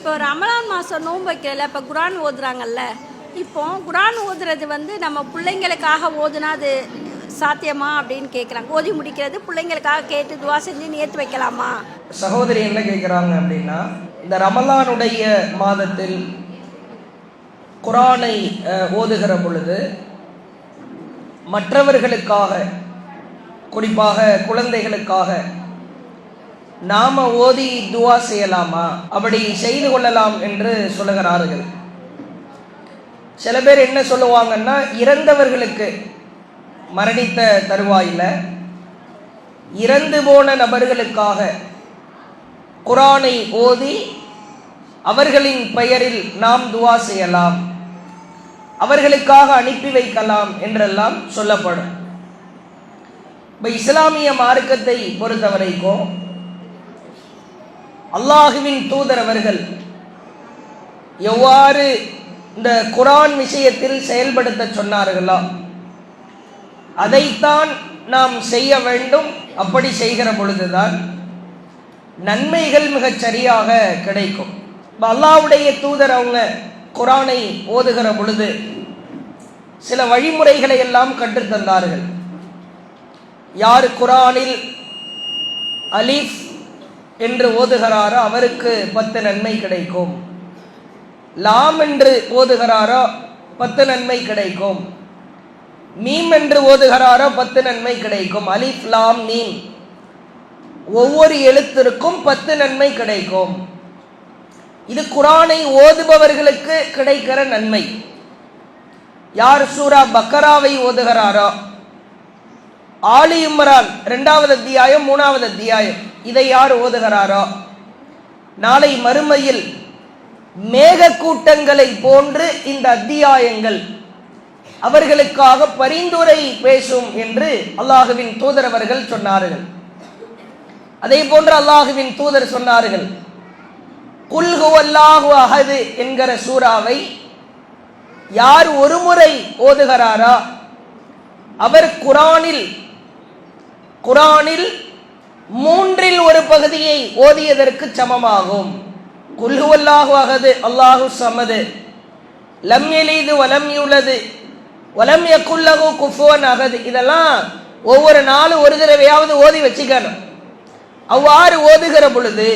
இப்போ ரமலான் மாதம் நோன்பு வைக்கல, இப்போ குரான் ஓதுறாங்கல்ல. இப்போ குரான் ஓதுறது நம்ம பிள்ளைங்களுக்காக ஓதுனா அது சாத்தியமா அப்படின்னு கேட்குறாங்க. ஓதி முடிக்கிறது பிள்ளைங்களுக்காக கேட்டு துவா செஞ்சு நேர்த்து வைக்கலாமா? சகோதரி என்ன கேட்குறாங்க அப்படின்னா, இந்த ரமலானுடைய மாதத்தில் குரானை ஓதுகிற பொழுது மற்றவர்களுக்காக, குறிப்பாக குழந்தைகளுக்காக நாம ஓதி துவா செய்யலாமா, அப்படி செய்து கொள்ளலாம் என்று சொல்லுகிறார்கள். சில பேர் என்ன சொல்லுவாங்கன்னா, இறந்தவர்களுக்கு, மரணித்த தருவாயில் இறந்து போன நபர்களுக்காக குரானை ஓதி அவர்களின் பெயரில் நாம் துவா செய்யலாம், அவர்களுக்காக அனுப்பி வைக்கலாம் என்றெல்லாம் சொல்லப்படும். இப்போ இஸ்லாமிய மார்க்கத்தை பொறுத்தவரைக்கும் அல்லாஹுவின் தூதர் அவர்கள் எவ்வாறு இந்த குரான் விஷயத்தில் செயல்படுத்த சொன்னார்களோ அதைத்தான் நாம் செய்ய வேண்டும். அப்படி செய்கிற பொழுதுதான் நன்மைகள் மிகச் சரியாக கிடைக்கும். அல்லாஹ்வுடைய தூதர் அவங்க குரானை ஓதுகிற பொழுது சில வழிமுறைகளை எல்லாம் கற்றுத்தந்தார்கள். யார் குரானில் அலிஃப் என்று ஓதுகிறாரோ அவருக்கு 10 நன்மை கிடைக்கும், லாம் என்று ஓதுகிறாரோ 10 நன்மை கிடைக்கும், மீம் என்று ஓதுகிறாரோ 10 நன்மை கிடைக்கும். அலிஃப் லாம் மீம் ஒவ்வொரு எழுத்திற்கும் 10 நன்மை கிடைக்கும். இது குரானை ஓதுபவர்களுக்கு கிடைக்கிற நன்மை. யார் சூரா பக்கராவை ஓதுகிறாரோ, ஆலி இம்ரான் 2வது அத்தியாயம் 3வது அத்தியாயம் இதை யார் ஓதுகிறாரோ நாளை மறுமையில் மேக கூட்டங்களை போன்று இந்த அத்தியாயங்கள் அவர்களுக்காக பரிந்துரை பேசும் என்று அல்லாஹுவின் தூதர் அவர்கள் சொன்னார்கள். அதே போன்று அல்லாஹுவின் தூதர் சொன்னார்கள், குல் ஹுவல்லாஹு அஹது என்கிற சூறாவை யார் ஒரு முறை ஓதுகிறாரோ அவர் குரானில் 3ல் ஒரு பகுதியை ஓதியதற்கு சமமாகும். குல் ஹுவல்லாஹு அஹது அல்லாஹு ஸமது லம் யலிது வலம் யூலது வலம் யகுல் லஹு குஃபுவன் அஹத். இதெல்லாம் ஒவ்வொரு நாளும் ஒரு தடவையாவது ஓதி வச்சுக்கணும். அவ்வாறு ஓதுகிற பொழுது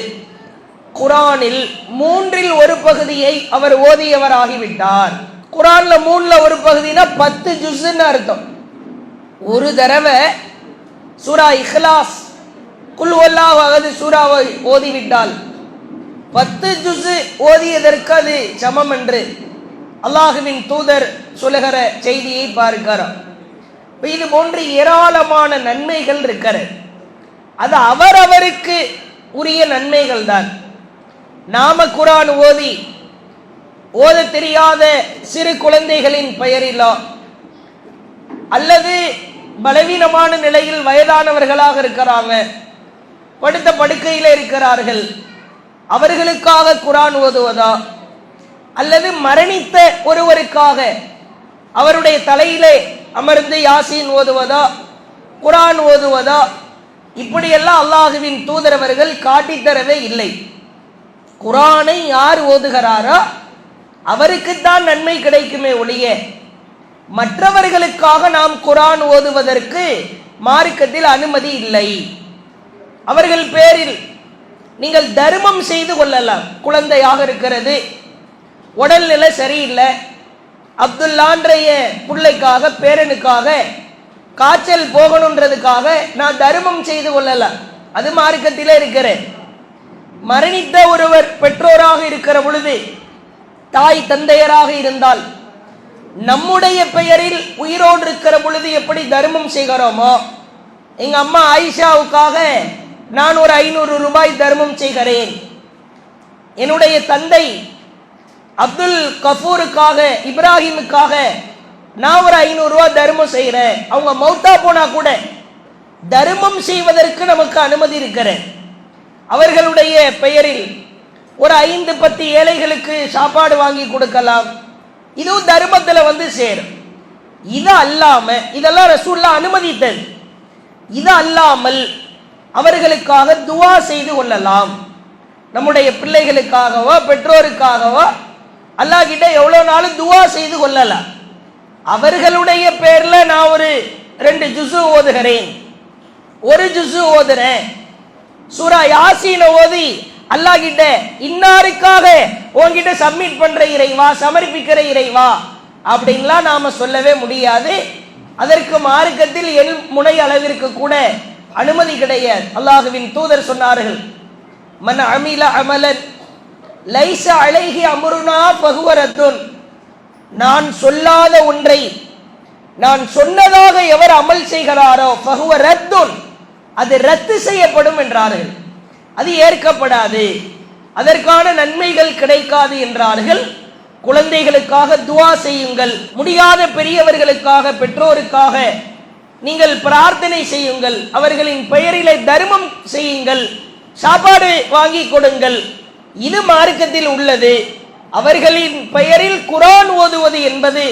குரானில் 3ல் ஒரு பகுதியை அவர் ஓதியவராகிவிட்டார். குரான்ல 3ல ஒரு பகுதினா 10 ஜுஸ்ன்னு அர்த்தம். ஒரு தடவை சூரா இஹ்லாஸ் குல் ஹுவல்லாஹு அஹது சூராவை ஓதிவிட்டால் 10 ஜுஸ் ஓதியதற்கு அது சமம் என்று அல்லாஹுவின் தூதர் சொல்லுகிற செய்தியை பார்க்கிறோம். இது போன்று ஏராளமான நன்மைகள் இருக்கிறது. அது அவரவருக்கு உரிய நன்மைகள் தான். நாம குரான் ஓத தெரியாத சிறு குழந்தைகளின் பெயரிலோ அல்லது பலவீனமான நிலையில் வயதானவர்களாக இருக்கிறாங்க, படுத்த படுக்கையில் இருக்கிறார்கள், அவர்களுக்காக குரான் ஓதுவதா அல்லது மரணித்த ஒருவருக்காக அவருடைய தலையிலே அமர்ந்து யாசீன் ஓதுவதா குரான் ஓதுவதா, இப்படியெல்லாம் அல்லாஹுவின் தூதர் அவர்கள் காட்டித்தரவே இல்லை. குரானை யார் ஓதுகிறாரோ அவருக்குத்தான் நன்மை கிடைக்குமே ஒழிய மற்றவர்களுக்காக நாம் குரான் ஓதுவதற்கு மார்க்கத்தில் அனுமதி இல்லை. அவர்கள் பேரில் நீங்கள் தர்மம் செய்து கொள்ளலாம். குழந்தையாக இருக்கிறது, உடல்நிலை சரியில்லை, அப்துல்லான்றைய பிள்ளைக்காக பேரனுக்காக காய்ச்சல் போகணுன்றதுக்காக நான் தர்மம் செய்து கொள்ளலாம், அது மார்க்கத்திலே இருக்கிற. மரணித்த ஒருவர் பெற்றோராக இருக்கிற பொழுது, தாய் தந்தையராக இருந்தால் நம்முடைய பெயரில் உயிரோடு இருக்கிற பொழுது எப்படி தர்மம் செய்கிறோமோ, எங்க அம்மா ஆயிஷாவுக்காக நான் ஒரு 500 ரூபாய் தர்மம் செய்கிறேன், என்னுடைய தந்தை அப்துல் கஃபூருக்காக இப்ராஹிமுக்காக நான் ஒரு 500 ரூபாய் தர்மம் செய்கிறேன், அவங்க மௌத்தா போனா கூட தர்மம் செய்வதற்கு நமக்கு அனுமதி இருக்கிற. அவர்களுடைய பெயரில் ஒரு 5-10 ஏழைகளுக்கு சாப்பாடு வாங்கி கொடுக்கலாம், இதுவும் தர்மத்தில் சேரும். இது அல்லாம, இதெல்லாம் ரசூலுல்லாஹ் அனுமதித்தது. இது அல்லாமல் அவர்களுக்காக துவா செய்து கொள்ளலாம். நம்முடைய பிள்ளைகளுக்காகவோ பெற்றோருக்காகவோ அல்லாஹ் கிட்ட எவ்வளவு நாளும் துவா செய்து கொள்ளலாம். அவர்களுடைய பேர்ல நான் ஒரு 2 ஜுஸு ஓதுகிறேன், ஒரு ஜுஸு ஓதுறேன், சூரா யாசீன ஓதி அல்லாஹ் கிட்ட இன்னாருக்காக உன்கிட்ட சப்மிட் பண்ற இறைவா, சமர்ப்பிக்கிற இறைவா அப்படின்லாம் நாம சொல்லவே முடியாது. அதற்கு மார்க்கத்தில் எண் முனை அளவிற்கு கூட அனுமதி கிடையாது. அல்லாஹ்வின் தூதர் சொன்னார்கள், மன் அமில அமலன் லைஸ அலைஹி அம்ருனா ஃபஹுவ ரத்துன். நான் சொல்லாத ஒன்றை நான் சொன்னதாக எவர் அமல் செய்கிறாரோ ஃபஹுவ ரத்துன், அது ரத்து செய்யப்படும் என்றார்கள். அது ஏற்கப்படாது, அதற்கான நன்மைகள் கிடைக்காது என்றார்கள். குழந்தைகளுக்காக துவா செய்யுங்கள், முடியாத பெரியவர்களுக்காக பெற்றோருக்காக நீங்கள் பிரார்த்தனை செய்யுங்கள், அவர்களின் பெயரிலே தர்மம் செய்யுங்கள், சாப்பாடு வாங்கி கொடுங்கள். இது மார்க்கத்தில் உள்ளது. அவர்களின் பெயரில் குர்ஆன் ஓதுவது என்பது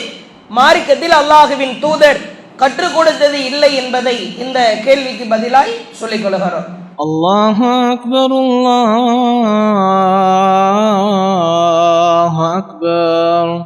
மார்க்கத்தில் அல்லாஹ்வின் தூதர் கற்றுக் கொடுத்தது இல்லை என்பதை இந்த கேள்விக்கு பதிலாய் சொல்லிக் கொள்கிறோம். அல்லாஹு அக்பர், அல்லாஹு